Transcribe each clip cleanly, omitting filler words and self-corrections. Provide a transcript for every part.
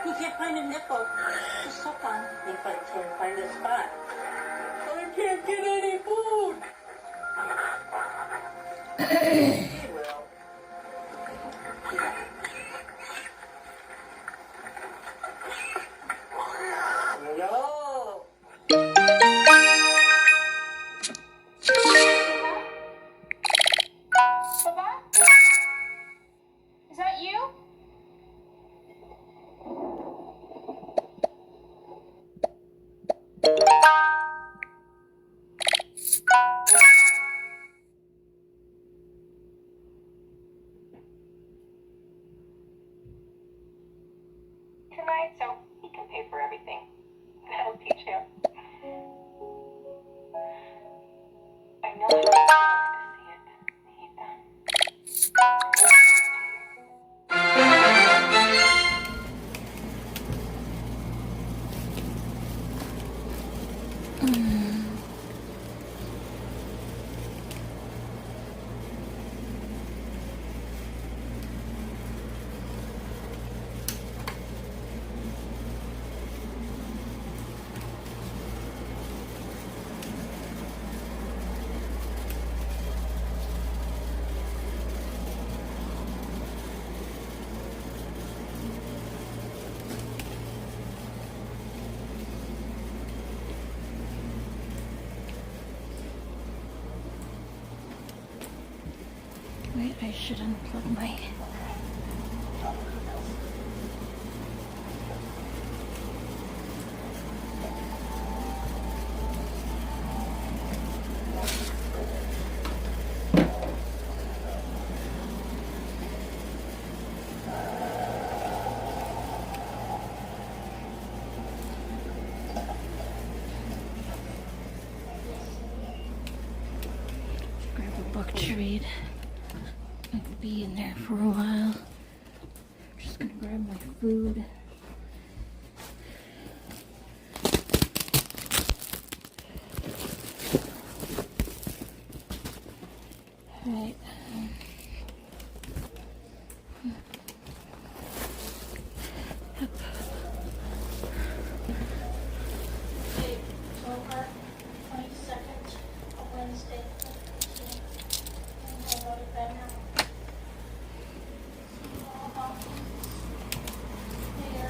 You can't find a nipple. Just suck on. If I can't find a spot. I can't get any food. He will. No. Papa? Is that you? Tonight, so he can pay for everything. That'll teach him. I know how you wanted to see it, Ethan. Wait, I should unplug my... Grab a book to read. I could be in there for a while. I'm just gonna grab my food. Alright. October 22nd, Wednesday. I'm going to bed now. Here.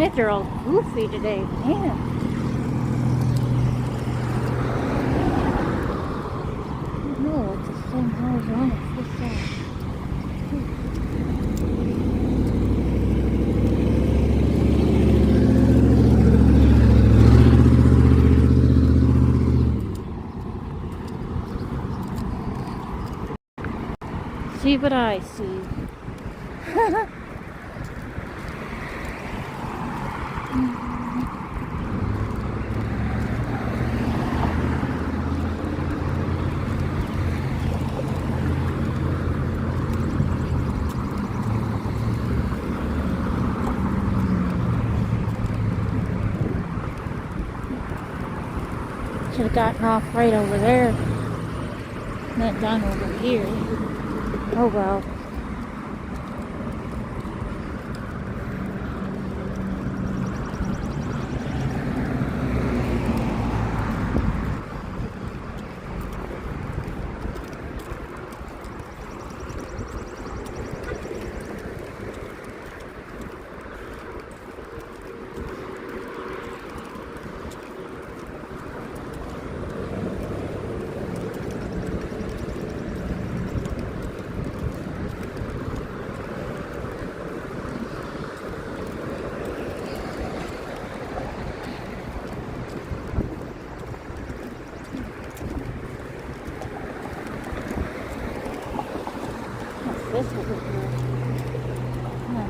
night they're all goofy today, man. No, it's the same house on it. This side. See what I see. Should have gotten off right over there. Not down over here. Oh well. This over here. Huh.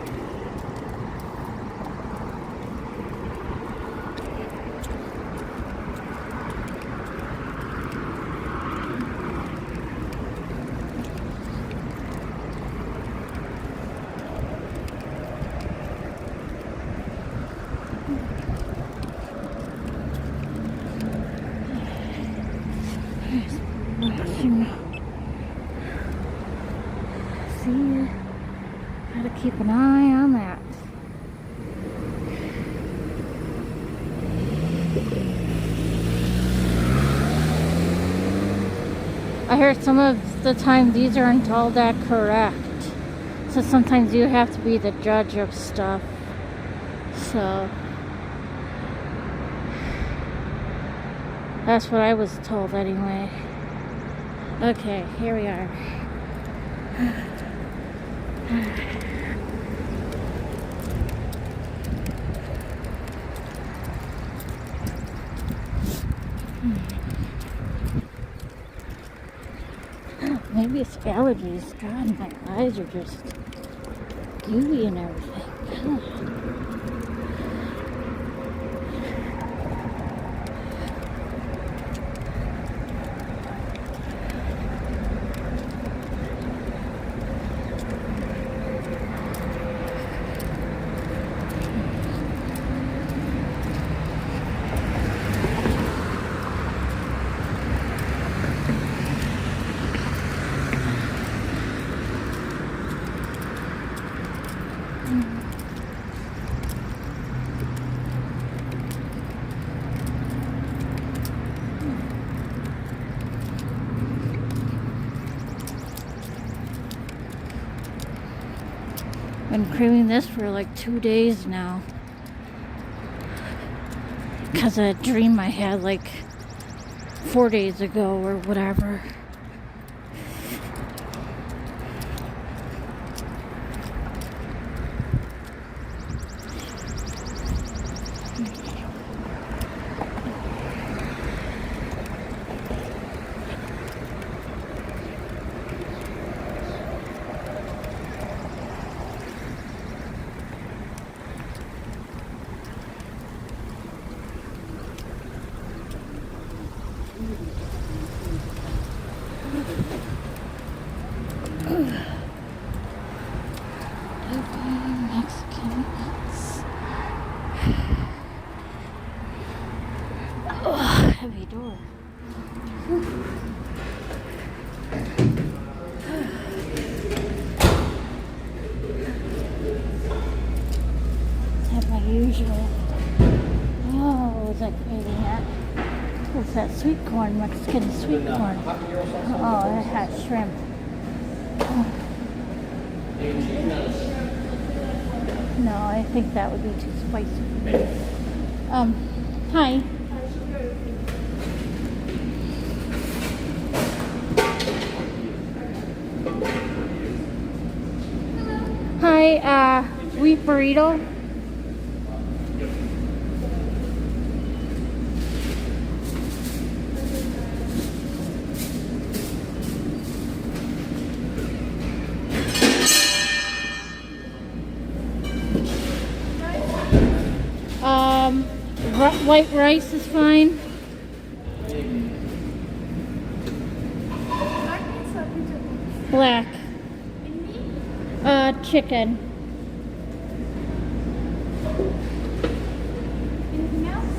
See, gotta keep an eye on that. I heard some of the time these aren't all that correct. So sometimes you have to be the judge of stuff. So that's what I was told anyway. Okay, here we are. Maybe it's allergies. God, my eyes are just gooey and everything. Been craving this for like 2 days now. Because of a dream I had like 4 days ago or whatever. Mexican nuts. Oh, heavy door. Have my usual. Oh, was I craving that? What's that sweet corn? Mexican sweet corn. Oh, it has shrimp. Oh. No, I think that would be too sweet. spicy. Hi. Hi, wheat burrito. White rice is fine. Black. Chicken. Anything else?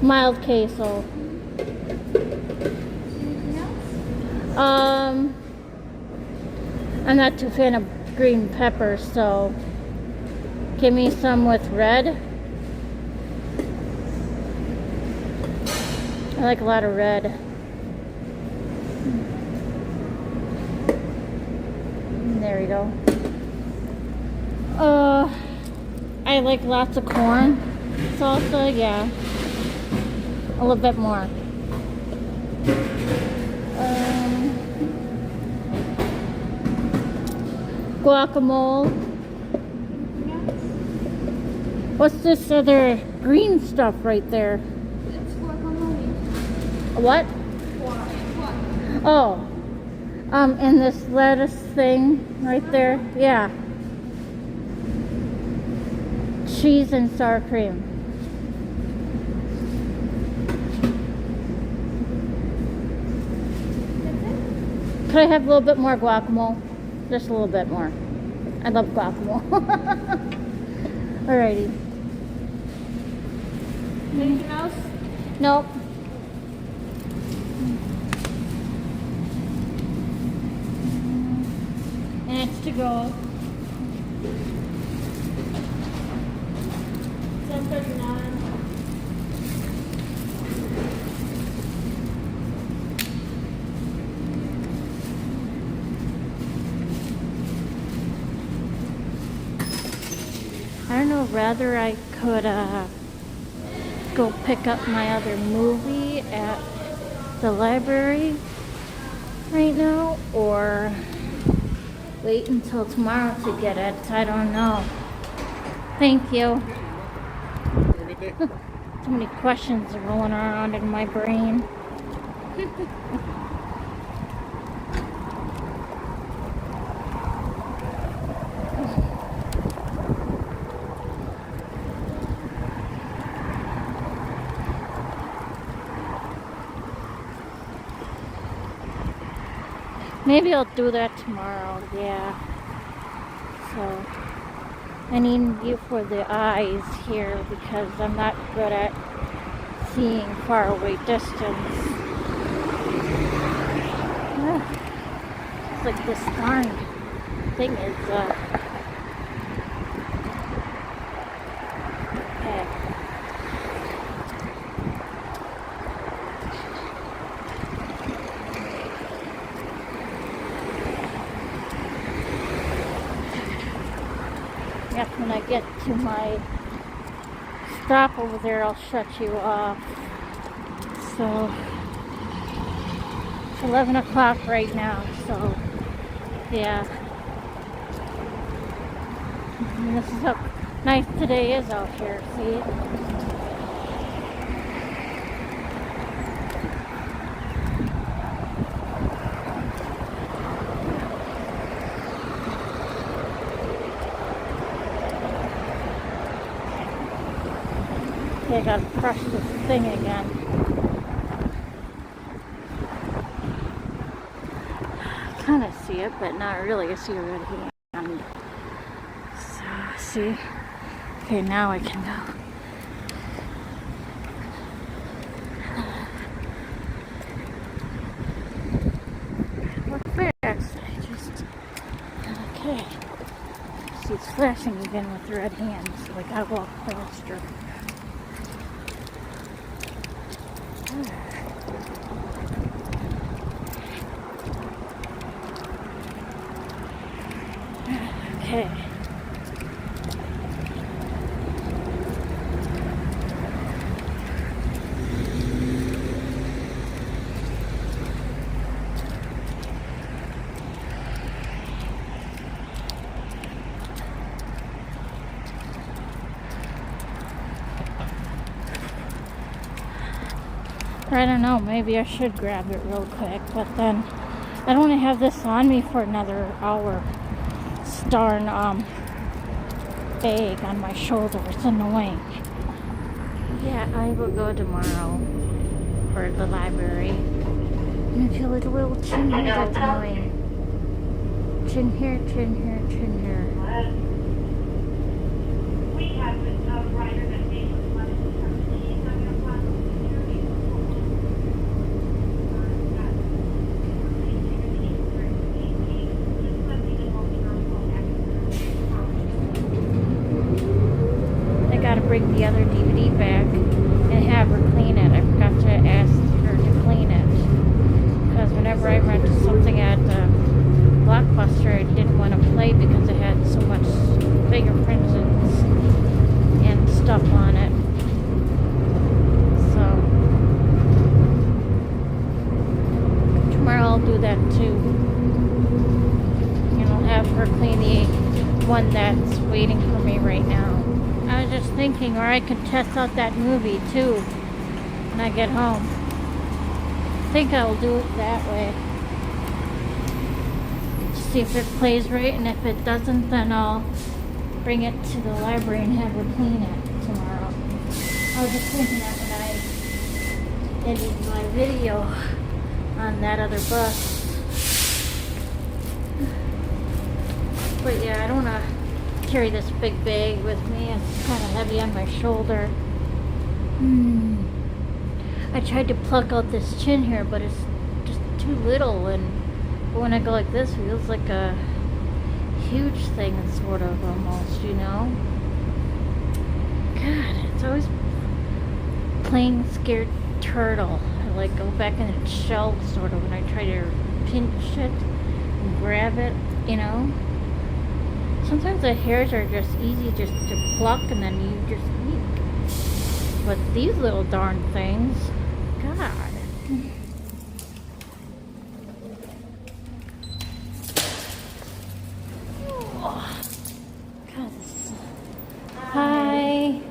Mild queso. Anything else? I'm not too fan of green peppers, so give me some with red. I like a lot of red. There we go. I like lots of corn salsa, yeah. A little bit more. Guacamole. What's this other green stuff right there? It's guacamole. What? What? Oh. And this lettuce thing right there. Yeah. Cheese and sour cream. Could I have a little bit more guacamole? Just a little bit more. I love guacamole. Alrighty. Anything else? Nope. And it's to go. 10:39. I don't know, rather I could go pick up my other movie at the library right now, or wait until tomorrow to get it. I don't know. Thank you. Too many questions are going around in my brain. Maybe I'll do that tomorrow, yeah. So, I need you for the eyes here because I'm not good at seeing far away distance. It's like this darn thing is, okay. Yep, when I get to my stop over there, I'll shut you off. So, it's 11 o'clock right now, so, yeah. And this is how nice today is out here, see? Okay, I gotta crush this thing again. I kind of see it, but not really. I see a red hand. So, see? Okay, now I can go. We're fast. I just... Okay. See, it's flashing again with the red hand, so I gotta walk faster. Or I don't know, maybe I should grab it real quick, but then I don't want to have this on me for another hour. This darn bag on my shoulder. It's annoying. Yeah, I will go tomorrow for the library. I feel like a little chin here that's annoying. Chin here, chin here, chin here. We have a writer that name was one of the keys on your platform security. I gotta bring the other DVD back and have her clean it. I forgot to ask her to clean it. Because whenever I rented something at Blockbuster, I didn't want to play because it had so much fingerprints and stuff on it. So tomorrow I'll do that too. And I'll have her clean the one that's waiting for me right now. I was just thinking, or I could test out that movie too when I get home. I think I'll do it that way. See if it plays right, and if it doesn't, then I'll bring it to the library and have her clean it tomorrow. I was just thinking that when I edited my video on that other bus. But yeah, I don't want to carry this big bag with me. It's kind of heavy on my shoulder. I tried to pluck out this chin here, but it's just too little, and when I go like this, it feels like a huge thing, sort of, almost, you know? God, it's always playing scared turtle. I like go back in its shell, sort of, when I try to pinch it and grab it, you know? Sometimes the hairs are just easy just to pluck and then you just eat. But these little darn things, God. Hi.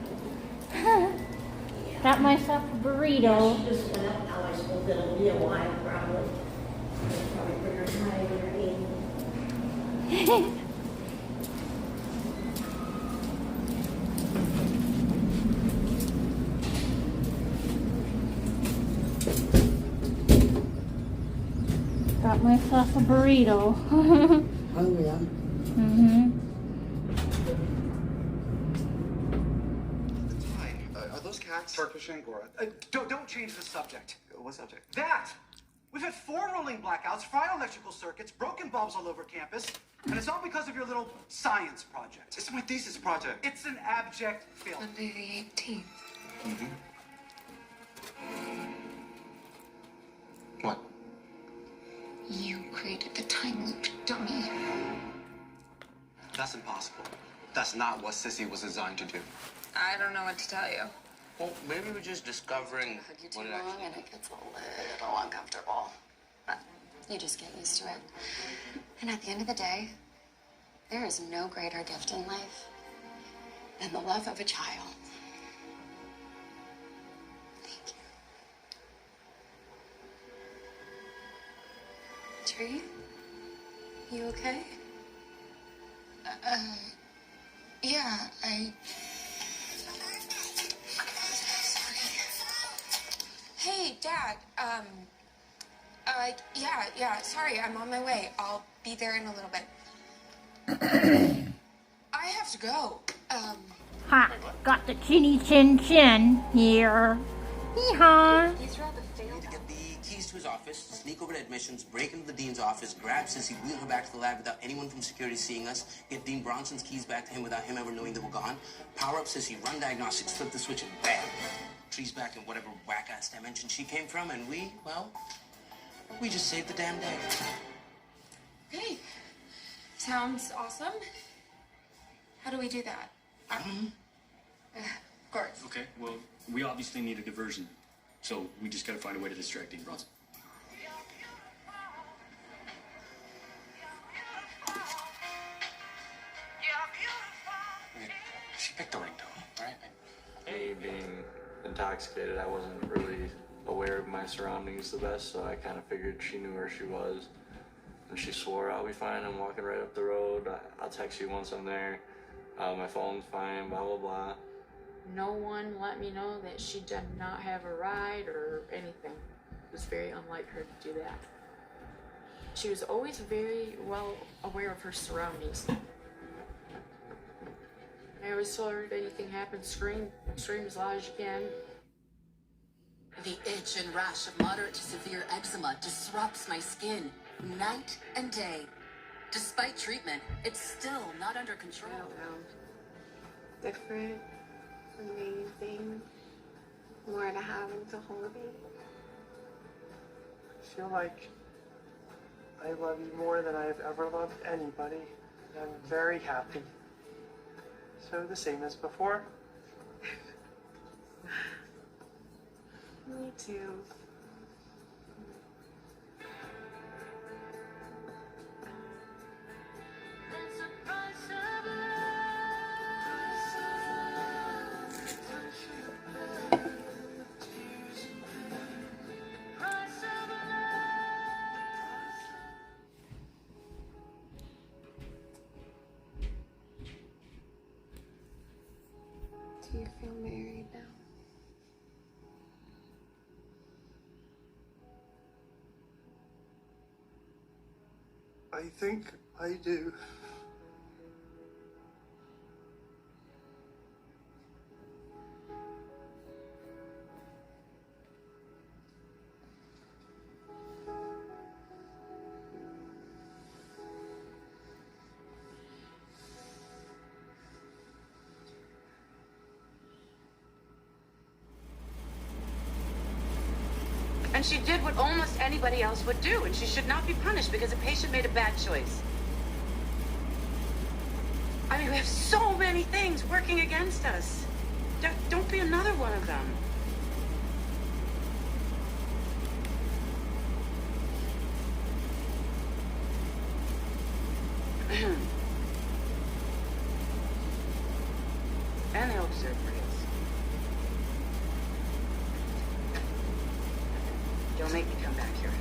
Got myself a burrito. Just went up now. I suppose it'll be a while, probably. Probably put her time in. Got myself a burrito. Hungry, huh? Are those cats? Turkish Angora. Don't change the subject. What subject? That! We've had 4 rolling blackouts, fried electrical circuits, broken bulbs all over campus, and it's all because of your little science project. It's my thesis project. It's an abject failure. Monday the 18th. What? You created the time loop, dummy. That's impossible. That's not what Sissy was designed to do. I don't know what to tell you. Well, maybe we're just discovering Hug you too what it long actually and it gets a little uncomfortable. But you just get used to it. And at the end of the day, there is no greater gift in life than the love of a child. Thank you. Tree? You okay? Yeah, Hey, Dad, yeah, sorry, I'm on my way. I'll be there in a little bit. I have to go. Ha! Got the chinny chin chin here. Hee-haw. Need to get the keys to his office, sneak over to admissions, break into the dean's office, grab Sissy, wheel her back to the lab without anyone from security seeing us, get Dean Bronson's keys back to him without him ever knowing they were gone, power up Sissy, run diagnostics, flip the switch, and bam! Tree's back in whatever whack-ass dimension she came from, and we just saved the damn day. Okay. Sounds awesome. How do we do that? I don't know. Of course. Okay, well, we obviously need a diversion. So we just gotta find a way to distract Dean Bronson. Okay, she picked the ringtone, all right? Me being intoxicated, I wasn't really aware of my surroundings the best, so I kind of figured she knew where she was. And she swore, "I'll be fine, I'm walking right up the road, I'll text you once I'm there, my phone's fine, blah, blah, blah." No one let me know that she did not have a ride or anything. It was very unlike her to do that. She was always very well aware of her surroundings. I always told her if anything happens, scream as loud as you can. The itch and rash of moderate to severe eczema disrupts my skin night and day. Despite treatment, it's still not under control. Different, amazing, more to having to hold me. I feel like I love you more than I've ever loved anybody. I'm very happy. So the same as before. Me too. Do you feel married now? I think I do. And she did what almost anybody else would do, and she should not be punished because a patient made a bad choice. I mean, we have so many things working against us. Don't be another one of them. And they'll deserve praise. Don't make me come back here.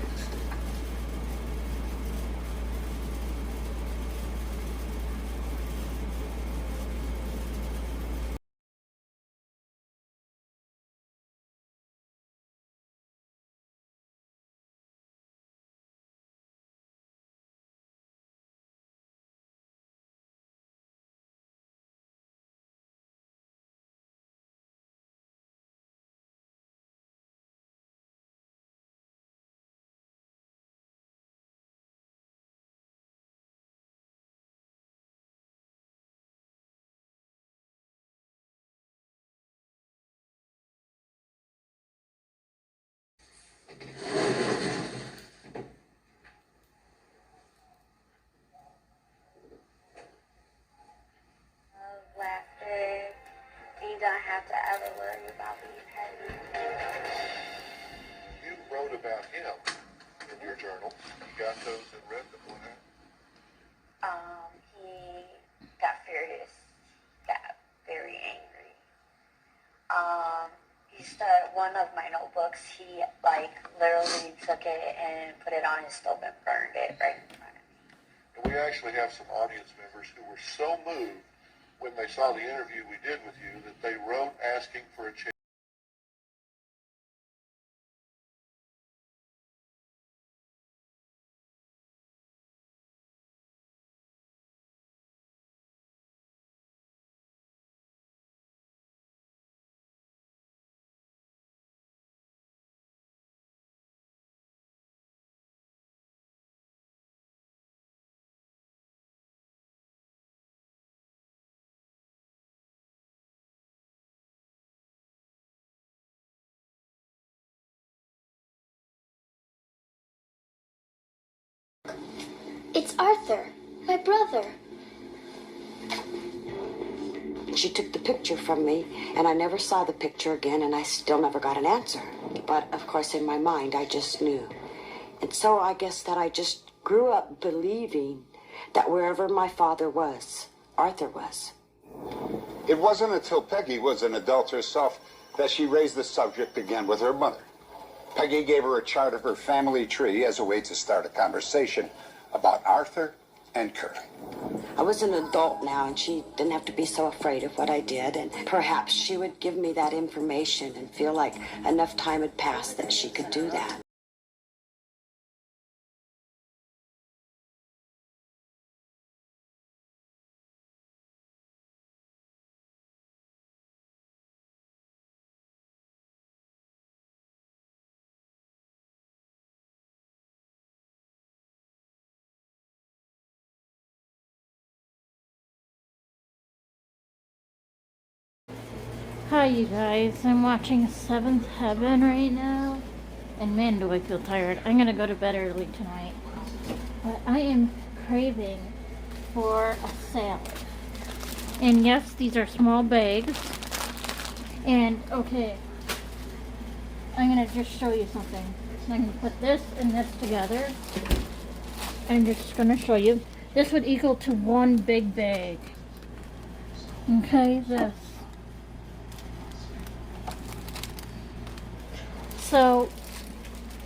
Laughter. You don't have to ever worry about being heavy. You wrote about him in your journal. You got those and read them, what happened? He got furious, got very angry. He started one of my notebooks. He literally took it and put it on his stove and burned it right in front of me. And we actually have some audience members who were so moved when they saw the interview we did with you that they wrote asking for a change. It's Arthur, my brother. She took the picture from me, and I never saw the picture again, and I still never got an answer. But, of course, in my mind, I just knew. And so I guess that I just grew up believing that wherever my father was, Arthur was. It wasn't until Peggy was an adult herself that she raised the subject again with her mother. Peggy gave her a chart of her family tree as a way to start a conversation about Arthur and Kurt. I was an adult now, and she didn't have to be so afraid of what I did, and perhaps she would give me that information and feel like enough time had passed that she could do that. Hi you guys, I'm watching Seventh Heaven right now, and man do I feel tired. I'm gonna go to bed early tonight, but I am craving for a salad. And yes, these are small bags, and okay, I'm gonna just show you something. I'm gonna put this and this together. I'm just gonna show you. This would equal to one big bag. Okay, this. So,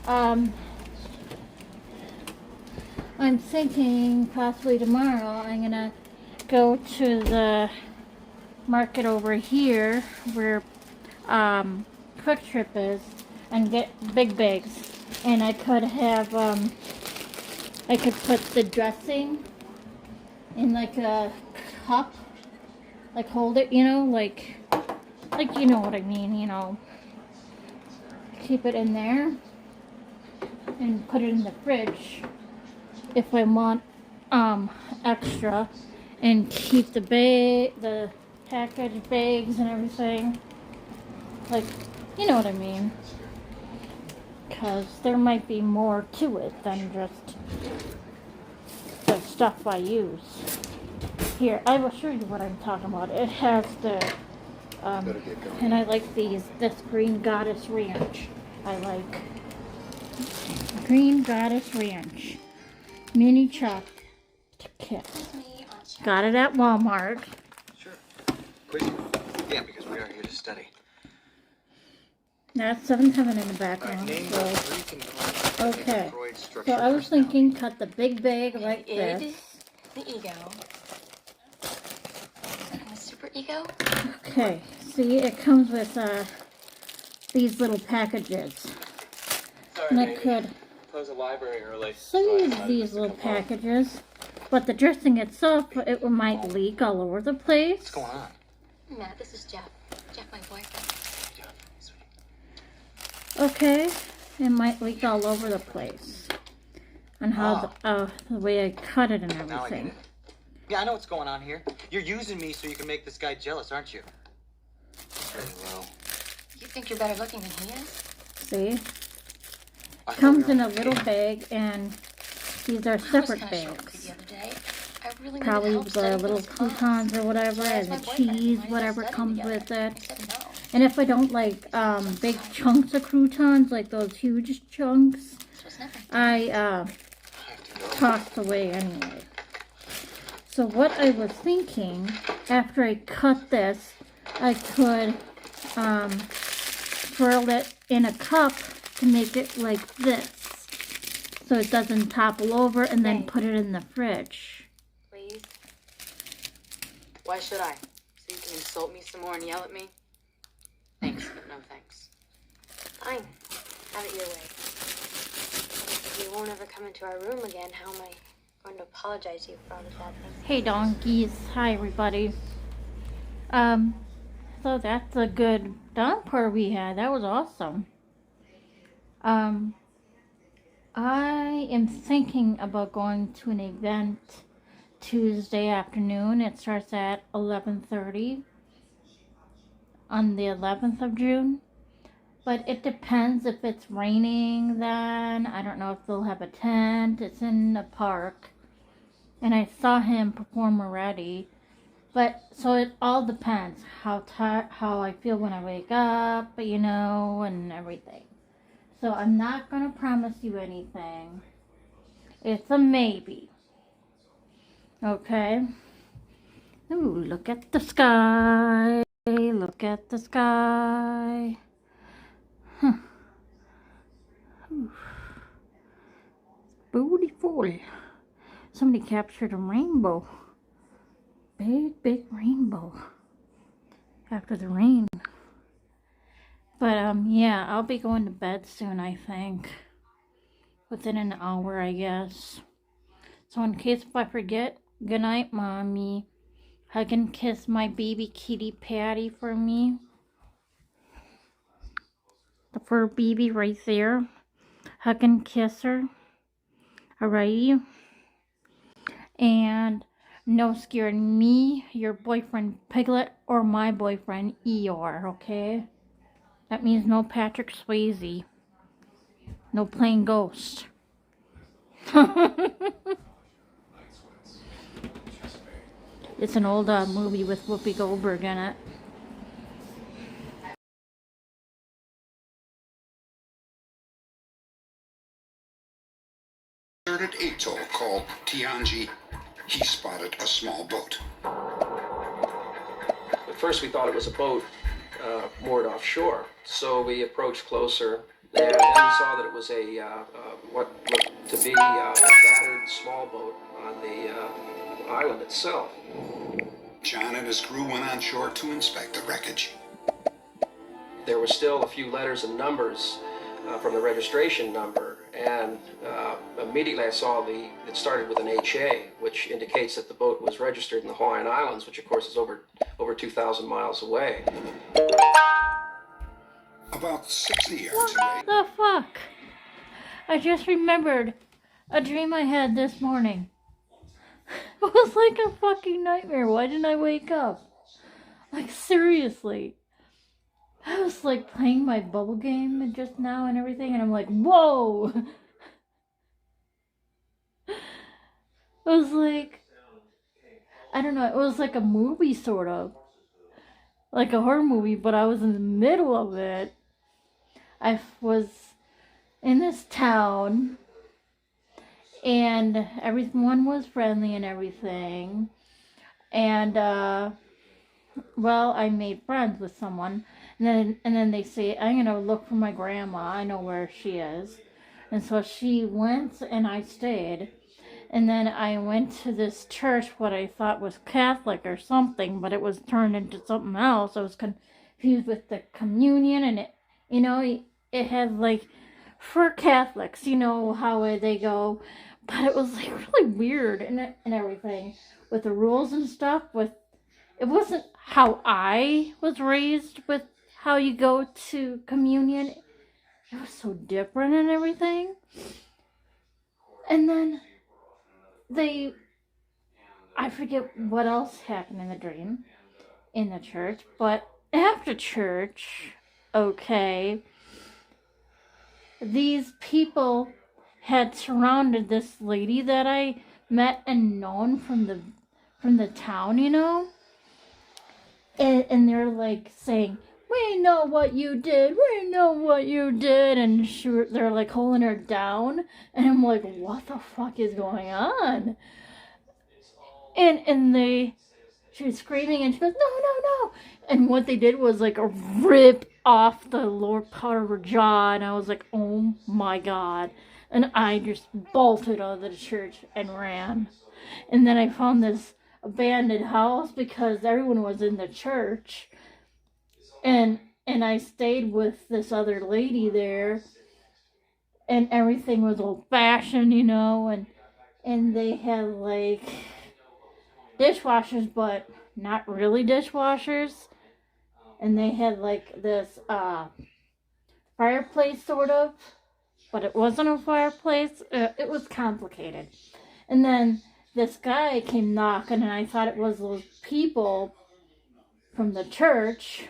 I'm thinking possibly tomorrow I'm gonna go to the market over here where Quick Trip is and get big bags, and I could have I could put the dressing in like a cup, like hold it, you know, like you know what I mean, you know. Keep it in there and put it in the fridge if I want extra, and keep the packaged bags and everything, like, you know what I mean, because there might be more to it than just the stuff I use. Here, I will show you what I'm talking about. It has the and I like this Green Goddess Ranch. I like Green Goddess Ranch mini choc kit. Got it at Walmart. Sure. Please. Yeah, because we are here to study. That's Seventh Heaven in the background. Okay. So I was thinking, cut the big bag like this. The ego. My super ego. Okay. See, it comes with these little packages. Sorry, and I baby. could Close the library early. save these little packages, but the dressing itself, it might leak all over the place. What's going on? Matt, this is Jeff. Jeff, my boyfriend. Okay, it might leak all over the place. And how the way I cut it and Now I get everything. it. Yeah, I know what's going on here. You're using me so you can make this guy jealous, aren't you? Very low. You think you're better looking than he is? See? Comes in a little bag, and these are separate bags. The other day, I really needed Probably help the studying little those class. croutons or whatever, So I asked and my the boyfriend, cheese, "Mind if I whatever study comes together?" with it. He said no. And if I don't like big chunks of croutons, like those huge chunks, I tossed away anyway. So what I was thinking, after I cut this, I could swirl it in a cup to make it like this, so it doesn't topple over, and then put it in the fridge. Please? Why should I? So you can insult me some more and yell at me? Thanks, but no thanks. Fine. Have it your way. If you won't ever come into our room again, how am I going to apologize to you for all the bad things? Hey donkeys, hi everybody. So that's a good downpour we had. That was awesome. I am thinking about going to an event Tuesday afternoon. It starts at 11:30 on the 11th of June. But it depends if it's raining then. I don't know if they'll have a tent. It's in a park. And I saw him perform already. But, so it all depends how I feel when I wake up, you know, and everything. So I'm not going to promise you anything. It's a maybe. Okay? Ooh, look at the sky. Look at the sky. Huh. Beautiful. Somebody captured a rainbow. Big, big rainbow. After the rain. But, yeah, I'll be going to bed soon, I think. Within an hour, I guess. So in case if I forget, good night, Mommy. Hug and kiss my baby kitty Patty for me. The fur baby right there. Hug and kiss her. Alrighty. And no scaring me, your boyfriend Piglet, or my boyfriend Eeyore, okay? That means no Patrick Swayze. No playing ghost. It's an old movie with Whoopi Goldberg in it. Deserted atoll called Tianji. He spotted a small boat. At first we thought it was a boat moored offshore, so we approached closer, and then we saw that it was a what looked to be a battered small boat on the island itself. John and his crew went on shore to inspect the wreckage. There were still a few letters and numbers from the registration number, and immediately I saw it started with an HA, which indicates that the boat was registered in the Hawaiian Islands, which of course is over 2,000 miles away. About 60 yards What away. the fuck? I just remembered a dream I had this morning. It was like a fucking nightmare. Why didn't I wake up? Like, seriously. I was like playing my bubble game just now and everything, and I'm like, whoa! It was like, I don't know, it was like a movie sort of. Like a horror movie, but I was in the middle of it. I was in this town, and everyone was friendly and everything. And, well, I made friends with someone. And then they say, I'm going to look for my grandma. I know where she is. And so she went and I stayed. And then I went to this church, what I thought was Catholic or something, but it was turned into something else. I was confused with the communion, and it, you know, it had like, for Catholics, you know how they go. But it was like really weird and everything with the rules and stuff. It wasn't how I was raised with how you go to communion. It was so different and everything. And then I forget what else happened in the dream in the church, but after church, okay, these people had surrounded this lady that I met and known from the town, you know, and they're like saying, we know what you did, and they're like holding her down, and I'm like, what the fuck is going on? And she was screaming, and she goes, no, and what they did was like rip off the lower part of her jaw, and I was like, oh my god, and I just bolted out of the church and ran. And then I found this abandoned house because everyone was in the church. And I stayed with this other lady there, and everything was old fashioned, you know, and they had like dishwashers, but not really dishwashers. And they had like this fireplace sort of, but it wasn't a fireplace. It was complicated. And then this guy came knocking, and I thought it was those people from the church.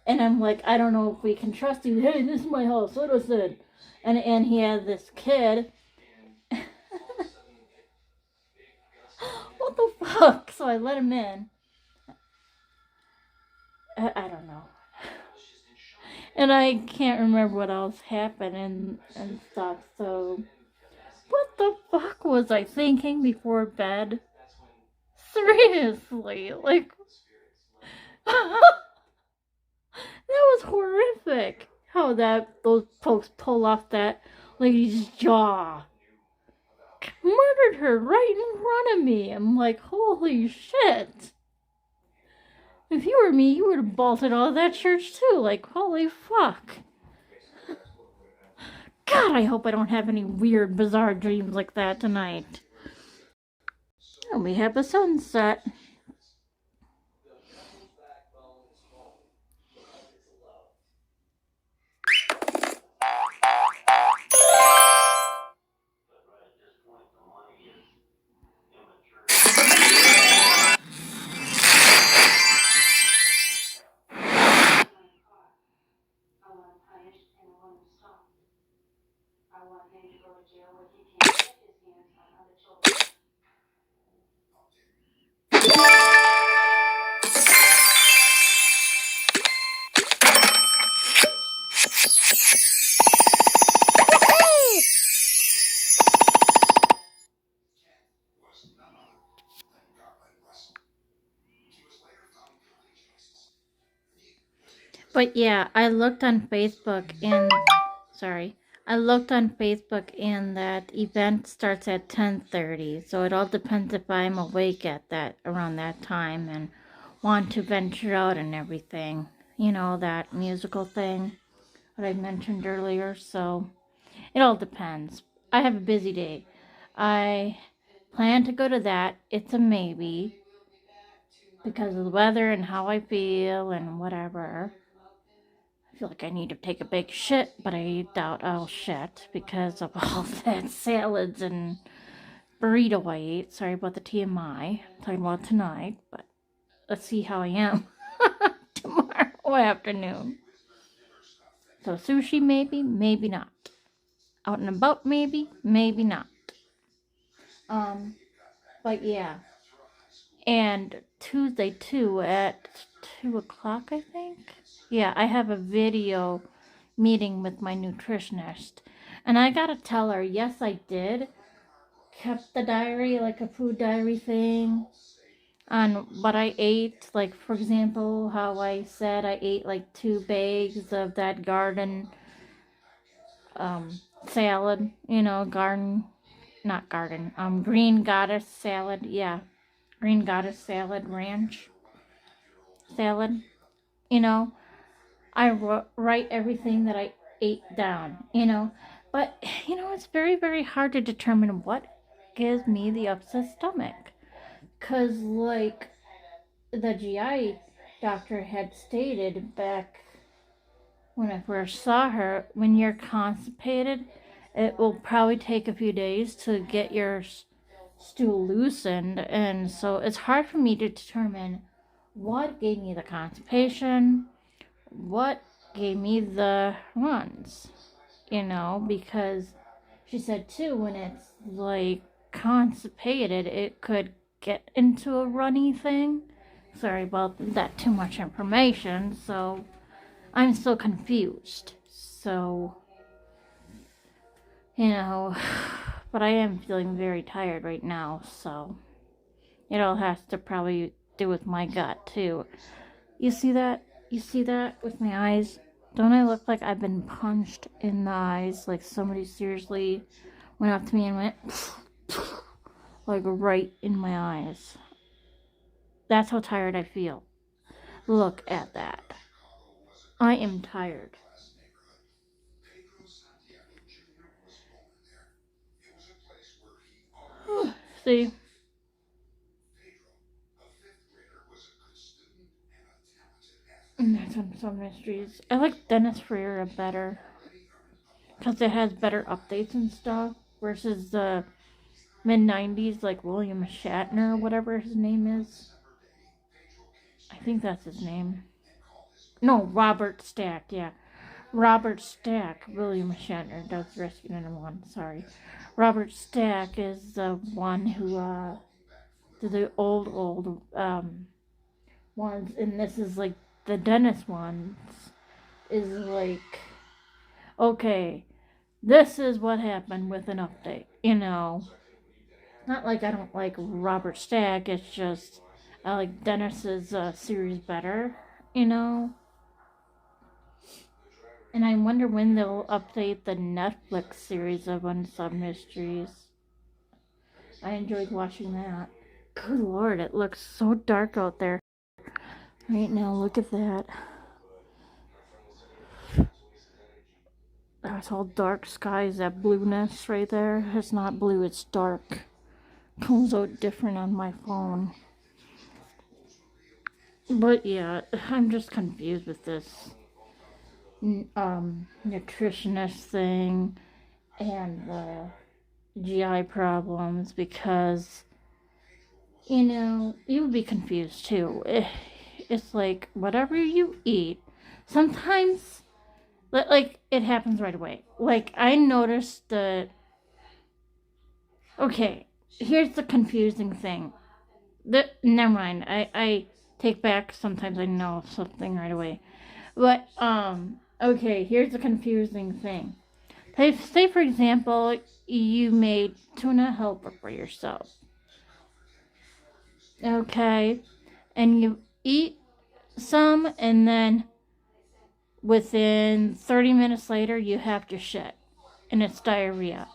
And I'm like, I don't know if we can trust you. Hey, this is my house. What is it? And he had this kid. What the fuck? So I let him in. I don't know. And I can't remember what else happened and stuff. So what the fuck was I thinking before bed? Seriously, like that was horrific. How those folks pull off that lady's jaw. murdered her right in front of me. I'm like, holy shit. If you were me, you would have bolted out of that church too. Like, holy fuck. God, I hope I don't have any weird, bizarre dreams like that tonight. And we have a sunset. But yeah, I looked on Facebook and that event starts at 10:30. So it all depends if I'm awake at that around that time and want to venture out and everything. You know, that musical thing that I mentioned earlier. So it all depends. I have a busy day. I plan to go to that. It's a maybe because of the weather and how I feel and whatever. I feel like I need to take a big shit, but I doubt I'll shit because of all that salads and burrito I ate. Sorry about the TMI. I'm talking about tonight, but let's see how I am tomorrow afternoon. So sushi maybe, maybe not. Out and about maybe, maybe not. But yeah. And Tuesday too at 2 o'clock, I think. Yeah, I have a video meeting with my nutritionist. And I gotta tell her, yes, I did. Kept the diary, like a food diary thing. On what I ate. Like, for example, how I said I ate like 2 bags of that garden salad. You know, Green Goddess salad. Yeah. Green Goddess salad, ranch salad. You know, I write everything that I ate down, you know. But, you know, it's very, very hard to determine what gives me the upset stomach. Because, like, the GI doctor had stated back when I first saw her, when you're constipated, it will probably take a few days to get your stool loosened. And so it's hard for me to determine what gave me the constipation, what gave me the runs, you know, because she said too, when it's like constipated, it could get into a runny thing. Sorry about that, too much information, so I'm still confused. So, you know, but I am feeling very tired right now, so it all has to probably do with my gut too. You see that? You see that with my eyes? Don't I look like I've been punched in the eyes? Like somebody seriously went up to me and went like right in my eyes. That's how tired I feel. Look at that. I am tired. See? And that's Unsolved Mysteries. I like Dennis Ferreira better. Because it has better updates and stuff. Versus the mid-90s, like William Shatner, or whatever his name is. I think that's his name. No, Robert Stack, yeah. Robert Stack, William Shatner does Rescue 911, sorry. Robert Stack is the one who, did the old, ones, and this is like, the Dennis ones, is like, okay, this is what happened with an update, you know. Not like I don't like Robert Stack, it's just, I like Dennis's series better, you know. And I wonder when they'll update the Netflix series of Unsolved Mysteries. I enjoyed watching that. Good Lord, it looks so dark out there right now. Look at that. That's all dark skies, that blueness right there. It's not blue, it's dark. Comes out different on my phone. But yeah, I'm just confused with this nutritionist thing and the GI problems, because, you know, you would be confused too. It's like whatever you eat, sometimes, like, it happens right away. Like, I noticed that, okay, here's the confusing thing. Never mind, I take back, sometimes I know something right away. But, okay, here's the confusing thing. Say, for example, you made tuna helper for yourself. Okay, and you eat some, and then within 30 minutes later, you have to shit, and it's diarrhea.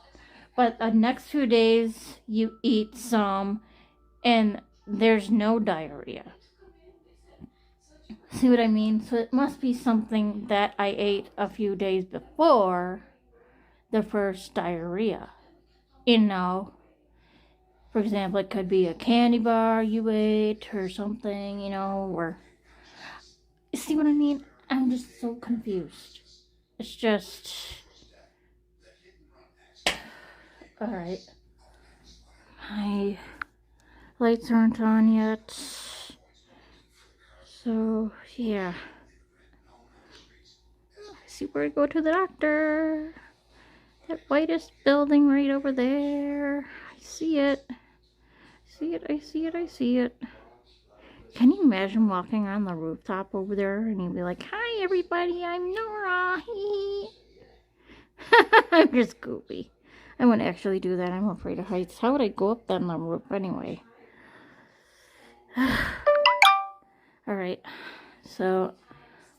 But the next few days, you eat some, and there's no diarrhea. See what I mean? So it must be something that I ate a few days before the first diarrhea. You know, for example, it could be a candy bar you ate or something, you know, or... See what I mean? I'm just so confused. It's just... Alright. My lights aren't on yet. So, yeah. I see where I go to the doctor. That whitest building right over there. I see it. I see it. Can you imagine walking on the rooftop over there and you'd be like, "Hi everybody, I'm Nora." I'm just goofy. I wouldn't actually do that. I'm afraid of heights. How would I go up on the roof anyway? Alright, so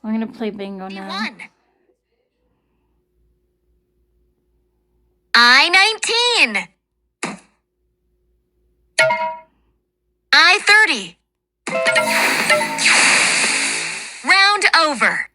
I'm gonna play bingo now. I-19. I-30. Round over.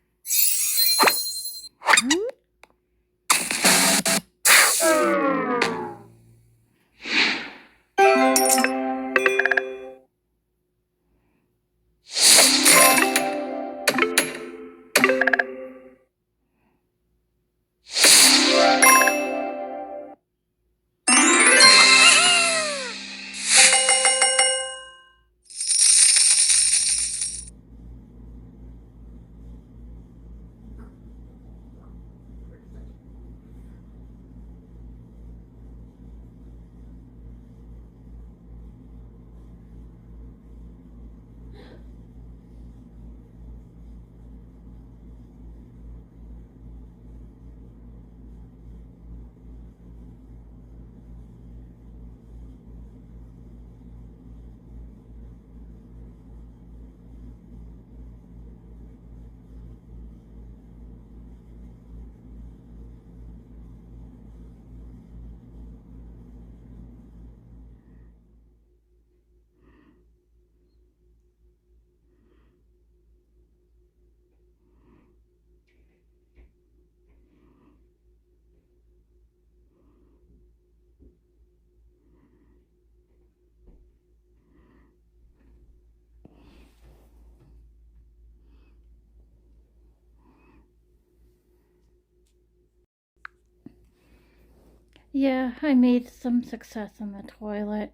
Yeah, I made some success in the toilet.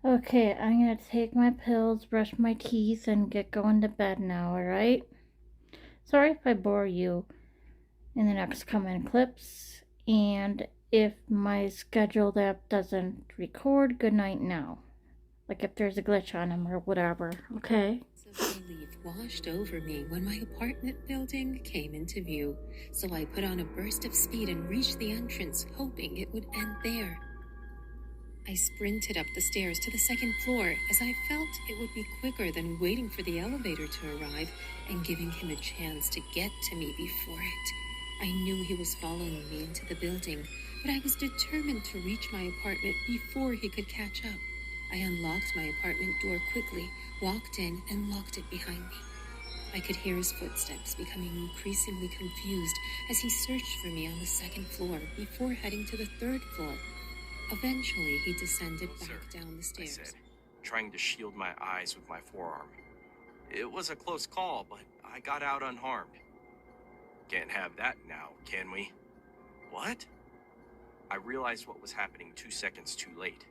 Okay, I'm gonna take my pills, brush my teeth, and get going to bed now, alright? Sorry if I bore you in the next coming clips, and if my scheduled app doesn't record, good night now. Like if there's a glitch on them or whatever, okay? Relief washed over me when my apartment building came into view, so I put on a burst of speed and reached the entrance, hoping it would end there. I sprinted up the stairs to the second floor as I felt it would be quicker than waiting for the elevator to arrive and giving him a chance to get to me before it. I knew he was following me into the building, but I was determined to reach my apartment before he could catch up. I unlocked my apartment door quickly, walked in, and locked it behind me. I could hear his footsteps becoming increasingly confused as he searched for me on the second floor before heading to the third floor. Eventually, he descended back down the stairs. I said, trying to shield my eyes with my forearm. It was a close call, but I got out unharmed. Can't have that now, can we? What? I realized what was happening 2 seconds too late,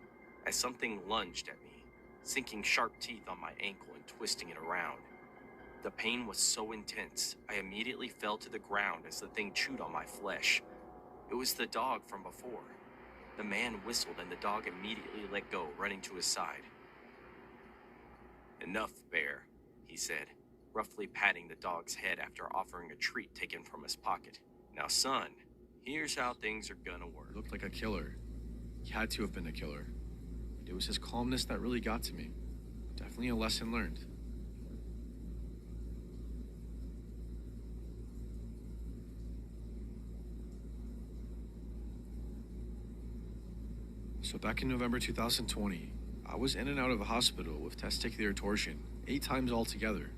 as something lunged at me, sinking sharp teeth on my ankle and twisting it around. The pain was so intense, I immediately fell to the ground as the thing chewed on my flesh. It was the dog from before. The man whistled and the dog immediately let go, running to his side. "Enough, Bear," he said, roughly patting the dog's head after offering a treat taken from his pocket. "Now, son, here's how things are gonna work." Looked like a killer. He had to have been a killer. It was his calmness that really got to me. Definitely a lesson learned. So back in November 2020, I was in and out of a hospital with testicular torsion 8 times altogether.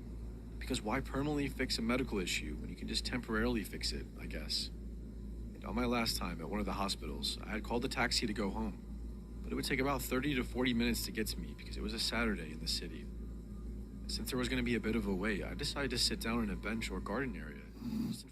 Because why permanently fix a medical issue when you can just temporarily fix it, I guess? And on my last time at one of the hospitals, I had called a taxi to go home. But it would take about 30 to 40 minutes to get to me because it was a Saturday in the city. And since there was going to be a bit of a wait, I decided to sit down in a bench or garden area just in